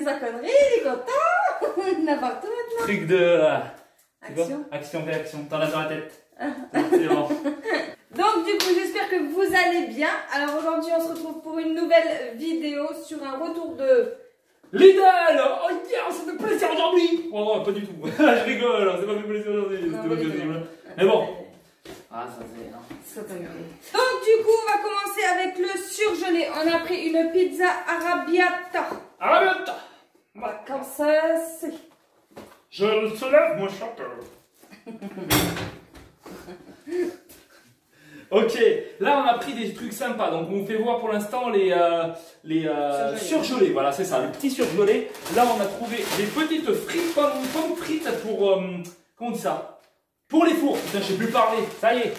fait sa connerie, il est content. N'importe quoi. Truc de... Action. Action, réaction. T'en as dans la tête. C'est bon. Donc du coup, j'espère que vous allez bien. Alors aujourd'hui, on se retrouve pour une nouvelle vidéo sur un retour de... Lidl. Oh yeah, ça fait plaisir aujourd'hui. Oh, pas du tout. Je rigole, c'est pas fait plaisir aujourd'hui. C'était pas possible. Mais bon. Ah, ça c'est... Donc du coup, on va commencer avec le surgelé. On a pris une pizza arrabbiata. Arrête. Comme ça, c'est... Je le soulève, mon chanteur. Ok, là on a pris des trucs sympas, donc on vous fait voir pour l'instant les surgelés, voilà c'est ça, le petit surgelé. Là on a trouvé des petites frites, pommes frites pour, comment on dit ça? Pour les fours, putain je sais plus parler, ça y est.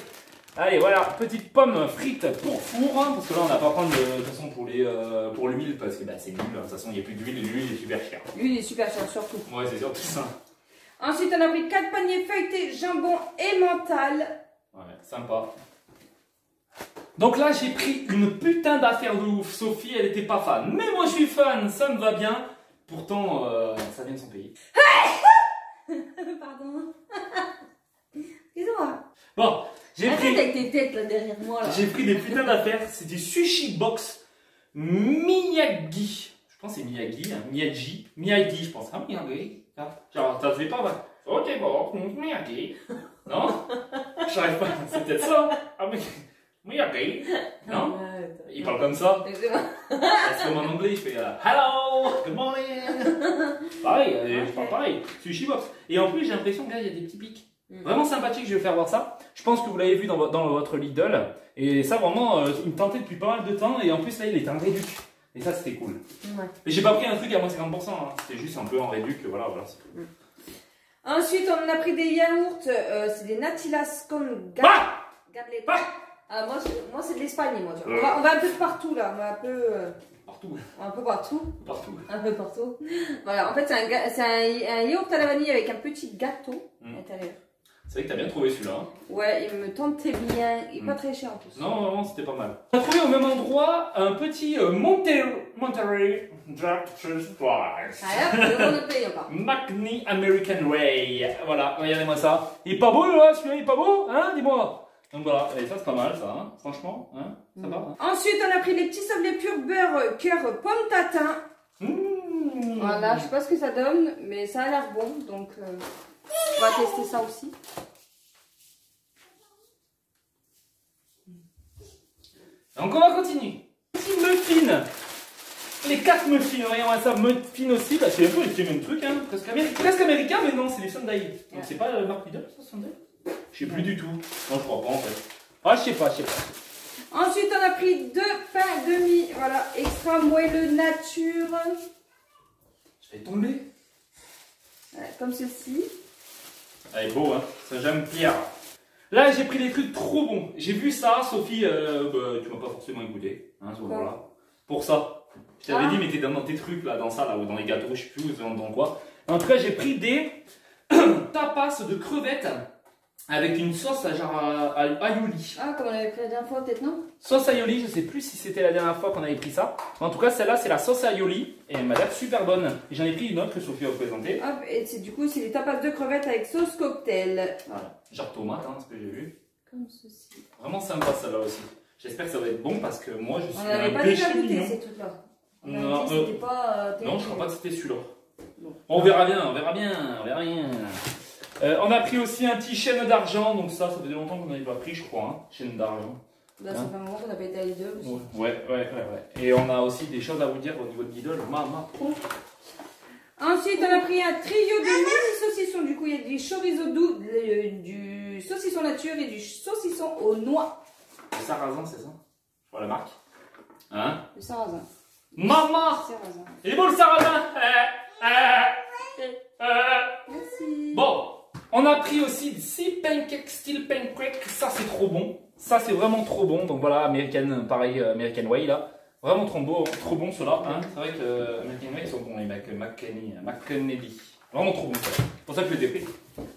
Allez voilà, petites pommes frites pour four, hein, parce que là on n'a pas à prendre de toute façon pour l'huile, parce que bah, c'est nul, de toute façon il n'y a plus d'huile et l'huile est super chère. L'huile est super chère surtout. Ouais c'est surtout ça. Ensuite on a pris 4 paniers feuilletés, jambon et mental. Ouais, sympa. Donc là, j'ai pris une putain d'affaire de ouf. Sophie, elle était pas fan. Mais moi, je suis fan, ça me va bien. Pourtant, ça vient de son pays. Pardon. Excuse-moi. Bon, j'ai pris... avec tes têtes là derrière moi. J'ai pris des putains d'affaires. C'est du sushi box Miyagi. Je pense que c'est Miyagi, hein. Miyagi, je pense. Ah, Miyagi. Genre, ça te fait pas mal. Ok, bon, Miyagi. Non? J'arrive pas. C'est peut-être ça. Ah, mais... Miyagi. Non? Il parle comme ça. C'est comme en anglais, il fait hello, good morning. Pareil, je parle pareil. Sushi box. Et en plus, j'ai l'impression qu'il y a des petits pics. Vraiment sympathique, je vais faire voir ça. Je pense que vous l'avez vu dans votre Lidl. Et ça, vraiment, il me tentait depuis pas mal de temps. Et en plus, là, il était en réduc. Et ça, c'était cool. Ouais. Mais j'ai pas pris un truc à moins 50%. Hein. C'était juste un peu en réduc. Voilà, voilà. Ensuite, on a pris des yaourts. C'est des Natilas con Gadlet. Ah, moi c'est de l'Espagne, moi. On va un peu de partout là. On va un peu. Partout. Un peu partout. Partout. Un peu partout. Voilà, en fait, c'est un yaourt à la vanille avec un petit gâteau à l'intérieur. C'est vrai que t'as bien trouvé celui-là. Hein. Ouais, il me tentait bien. Il est pas très cher en plus. Non, vraiment, c'était pas mal. On a trouvé au même endroit un petit Monterey Draft Fries. Ah, on ne paye pas. McNee American Way. Voilà, regardez-moi ça. Il est pas beau là, celui-là, il est pas beau, hein, dis-moi. Donc voilà, et ça c'est pas mal ça, hein. Franchement, hein, ça va. Hein. Ensuite on a pris les petits sablés pur beurre cœur pomme tatin. Voilà, je sais pas ce que ça donne, mais ça a l'air bon, donc on va tester ça aussi. Donc on va continuer. Petit muffin. Les 4 muffins, voyons ça, muffin aussi, bah c'est un peu les mêmes trucs, hein, presque américain, mais non, c'est des Sundae. Donc c'est pas la marque Lidl, ça Sundae. Je sais plus du tout. Non, je crois pas en fait. Ah, je sais pas. Ensuite, on a pris 2 pains demi, voilà, extra moelleux nature. Je vais tomber. Voilà, comme ceci. Elle est beau, hein. Ça, j'aime Pierre. Là, j'ai pris des trucs trop bons. J'ai vu ça, Sophie, tu m'as pas forcément écouté, hein, ce moment-là. Pour ça. Je t'avais dit, mais t'es dans tes trucs, là, dans ça, là, ou dans les gâteaux, je sais plus, dans quoi. En tout cas, j'ai pris des tapas de crevettes. Avec une sauce genre à aioli. Ah, comme on avait pris la dernière fois, peut-être non? Sauce aioli, je sais plus si c'était la dernière fois qu'on avait pris ça. Mais en tout cas, celle-là, c'est la sauce aioli. Et elle m'a l'air super bonne. Et j'en ai pris une autre que Sophie a présenté. Hop, et du coup, c'est des tapas de crevettes avec sauce cocktail. Voilà. Genre tomate, hein, ce que j'ai vu. Comme ceci. Vraiment sympa, celle-là aussi. J'espère que ça va être bon parce que moi, je suis on n'avait pas déjà goûté ces trucs-là. Non, c'était pas. Non, je crois pas que c'était celui-là. On verra bien, on verra bien. On a pris aussi un petit chêne d'argent, donc ça faisait longtemps qu'on n'avait pas pris, je crois, hein, chêne d'argent. Là, ça fait un moment qu'on n'a pas été à Lidl aussi. Ouais. Et on a aussi des choses à vous dire au niveau de Lidl. Ensuite, on a pris un trio de mini saucissons. Du coup, il y a du chorizo doux, du saucisson nature et du saucisson aux noix. Le sarrasin, c'est ça? Je vois la marque. Hein? Le sarrasin. Maman! Sarrasin. Il est beau le sarrasin! Merci. Bon, on a pris aussi 6 pancakes style pancake. Ça, c'est trop bon. Ça, c'est vraiment trop bon. Donc voilà, American Way là. Vraiment trop bon ceux-là. Hein. C'est vrai que American Way, ils sont bons, les McKennedy. Vraiment trop bon. C'est pour ça que je les ai pris.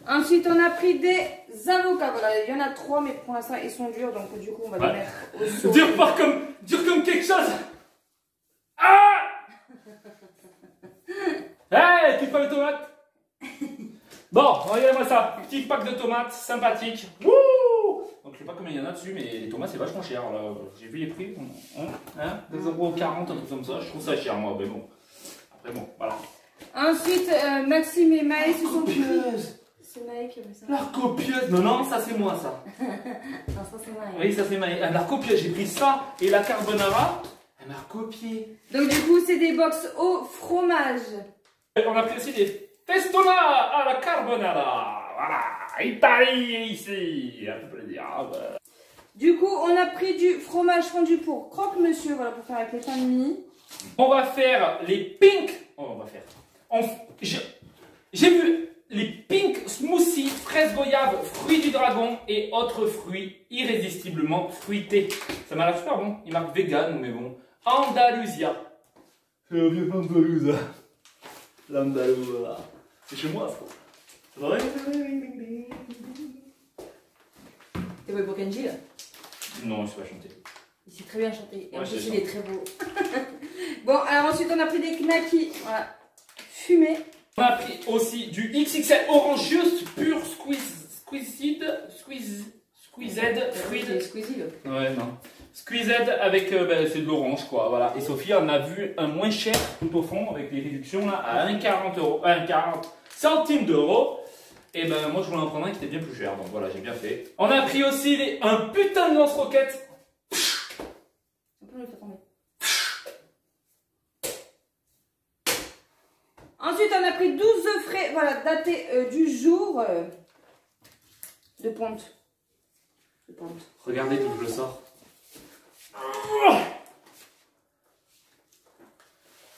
Ensuite, on a pris des avocats. Voilà, il y en a 3, mais pour l'instant, ils sont durs. Donc, du coup, on va les mettre au saut. Dur comme quelque chose. Ah! Hey, tu prends les tomates? Bon, regardez-moi ça. Petit pack de tomates, sympathique. Wouh! Donc je sais pas combien il y en a dessus, mais les tomates c'est vachement cher. J'ai vu les prix. 2,40 €, un truc comme ça. Je trouve ça cher moi, mais bon. Après bon, voilà. Ensuite, Maxime et Maë se sont Copieuse. C'est Maë qui a fait ça. La copieuse. Non, non, ça c'est moi ça. Non, ça c'est Maë. Oui, ça c'est Maë. La copieuse, j'ai pris ça et la carbonara. Elle m'a recopié. Donc du coup, c'est des box au fromage. On a pris aussi des festona à la carbonara. Voilà, Italie ici. Un peu plaisir. Du coup, on a pris du fromage fondu pour croque-monsieur, voilà, pour faire avec les pains de mie. On va faire les pink. Oh, on va faire. J'ai vu les pink smoothies, fraises goyave, fruits du dragon et autres fruits irrésistiblement fruités. Ça m'a l'air super bon. Il marque vegan, mais bon. Andalusia. C'est la vieux Andalusia. L'Andalusia. C'est chez moi, ça. T'es beau pour Kenji là? Non, je sais pas chanter. Il sait très bien chanter. Et en Ouais, plus, je il est très beau. Bon, alors ensuite, on a pris des knackis. Voilà. Fumés. On a pris aussi du XXL Orange Juice pur squeezed fruit. Squeezie là. Ouais, non. Squeezed avec, c'est de l'orange quoi, voilà. Et Sophie en a vu un moins cher tout au fond avec les réductions là à 1,40 €, 1,40 centimes d'euros. Et ben moi je voulais en prendre un qui était bien plus cher, donc voilà, j'ai bien fait. On a pris aussi un putain de lance-roquette. On peut le faire tomber. Ensuite, on a pris 12 œufs frais, voilà, datés du jour de ponte. Regardez d'où je le sors.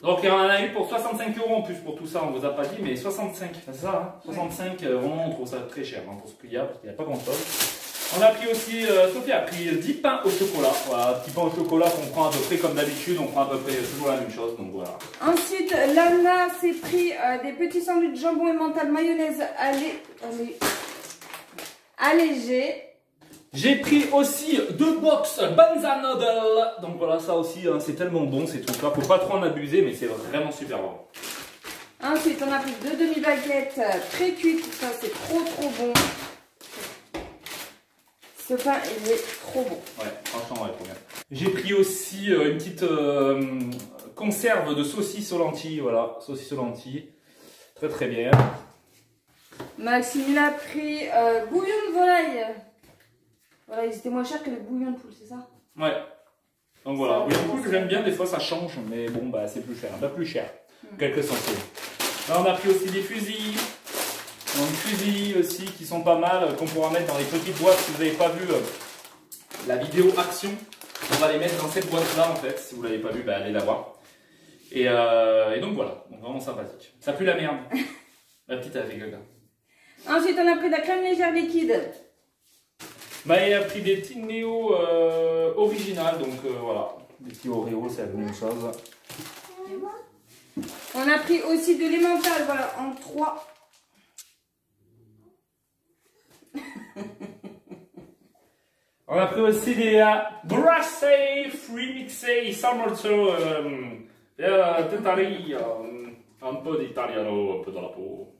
Donc on en a eu pour 65 € en plus pour tout ça, on vous a pas dit, mais 65, c'est ça, hein 65, vraiment on trouve ça très cher hein, pour ce qu'il y a, parce qu'il n'y a pas grand chose. On a pris aussi, Sophie a pris 10 pains au chocolat, voilà, 10 pains au chocolat qu'on prend à peu près comme d'habitude, on prend à peu près toujours la même chose, donc voilà. Ensuite, Lana s'est pris des petits sandwichs jambon et mental mayonnaise allégés. J'ai pris aussi 2 box Banza Noodle. Donc voilà, ça aussi, hein, c'est tellement bon ces trucs-là. Faut pas trop en abuser, mais c'est vraiment super bon. Ensuite, on a pris 2 demi-baguettes pré-cuites. Ça, c'est trop bon. Ce pain, il est trop bon. Ouais, franchement, ouais, trop bien. J'ai pris aussi une petite conserve de saucisses aux lentilles. Voilà, saucisses aux lentilles. Très très bien. Maxime, il a pris bouillon de volaille. Voilà, ils étaient moins chers que le bouillon de poule, c'est ça? Ouais. Donc voilà, bouillon de poule, j'aime bien, des fois ça change, mais bon, bah c'est plus cher, un peu plus cher. Quelques centimes. Là, on a pris aussi des fusils. Donc, fusils aussi qui sont pas mal, qu'on pourra mettre dans les petites boîtes. Si vous n'avez pas vu la vidéo action, on va les mettre dans cette boîte-là en fait. Si vous l'avez pas vu, bah, allez la voir. Et donc voilà, donc vraiment sympathique. Ça pue la merde. La petite a fait caca. Ensuite, on a pris de la crème légère liquide. Maë a pris des petits Néo originales, donc voilà. Des petits Oreo, c'est la même chose. On a pris aussi de l'emmental, voilà, en 3. On a pris aussi des Brassé Free Mixé Salmozo d'Italie, un peu d'italiano, un peu dans la peau.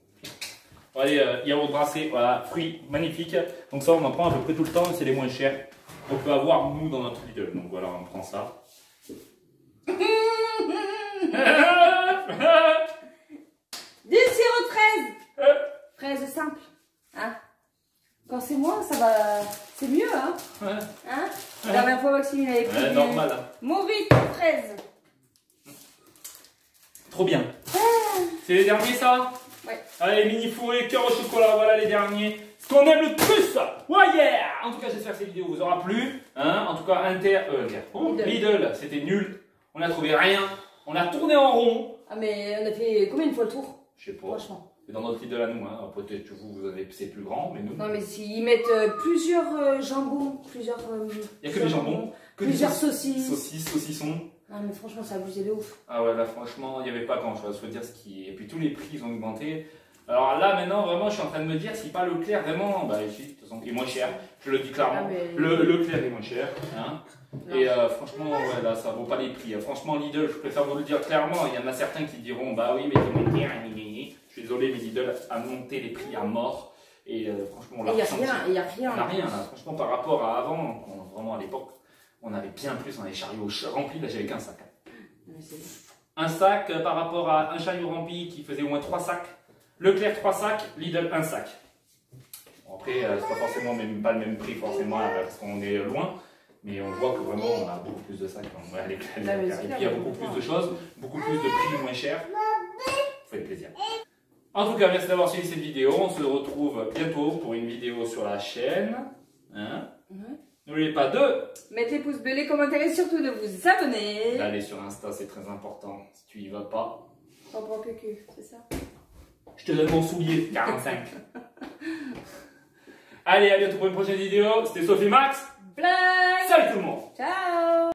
Allez, yaourt brassé, voilà, fruits, magnifique. Donc ça, on en prend à peu près tout le temps, c'est les moins chers. On peut avoir, nous, dans notre Lidl. Donc voilà, on prend ça. Du sirop de fraise. Fraise simple. Hein? Quand c'est moi, ça va... C'est mieux, hein? Ouais. Hein? La dernière fois, Maxime, il avait pris du normal. Hein. Maurite fraise. Trop bien. C'est les derniers, ça? Ouais. Allez, mini fourré, cœur au chocolat, voilà les derniers. Ce qu'on aime le plus. Ouais, yeah. En tout cas, j'espère que cette vidéo vous aura plu. Hein, en tout cas, Lidl, c'était nul. On n'a trouvé rien. On a tourné en rond. Ah, mais on a fait combien de fois le tour? Je sais pas. Franchement. C'est dans notre Lidl à nous. Hein. Peut-être que vous avez c'est plus grand, mais nous. Non, mais s'ils mettent plusieurs jambons, plusieurs. Il n'y a que des jambons. Que plusieurs des saucisses. Saucisses, saucissons. Non, mais franchement, c'est abusé de ouf. Ah ouais, là, franchement, il n'y avait pas grand chose. Faut dire ce qui. Et puis tous les prix, ils ont augmenté. Alors là, maintenant, vraiment, je suis en train de me dire si pas Leclerc, vraiment, bah, ici, de toute façon, il est moins cher. Je le dis clairement. Ah, mais... Leclerc est moins cher. Hein. Et franchement, ouais, là, ça vaut pas les prix. Franchement, Lidl, je préfère vous le dire clairement. Il y en a certains qui diront, bah oui, mais t'es moins cher. Je suis désolé, mais Lidl a monté les prix à mort. Et franchement, on l'a ressenti. Il n'y a rien. On n'a rien, là. Franchement, par rapport à avant, vraiment à l'époque, on avait bien plus. On avait chariots remplis. Là, j'avais qu'un sac. Un sac par rapport à un chariot rempli qui faisait au moins 3 sacs. Leclerc 3 sacs, Lidl 1 sac. Bon, après, c'est pas forcément pas le même prix forcément parce qu'on est loin. Mais on voit que vraiment on a beaucoup plus de sacs quand on va à Leclerc. Et puis il y a beaucoup plus de choses, beaucoup plus de prix moins chers. Faites plaisir. En tout cas, merci d'avoir suivi cette vidéo. On se retrouve bientôt pour une vidéo sur la chaîne. Hein? N'oubliez pas de mettre les pouces bleus, les commentaires et surtout de vous abonner. D'aller sur Insta, c'est très important. Si tu y vas pas, on prend que c'est ça. Je te donne mon soulier 45. Allez, à bientôt pour une prochaine vidéo. C'était Sophie Max. Blague.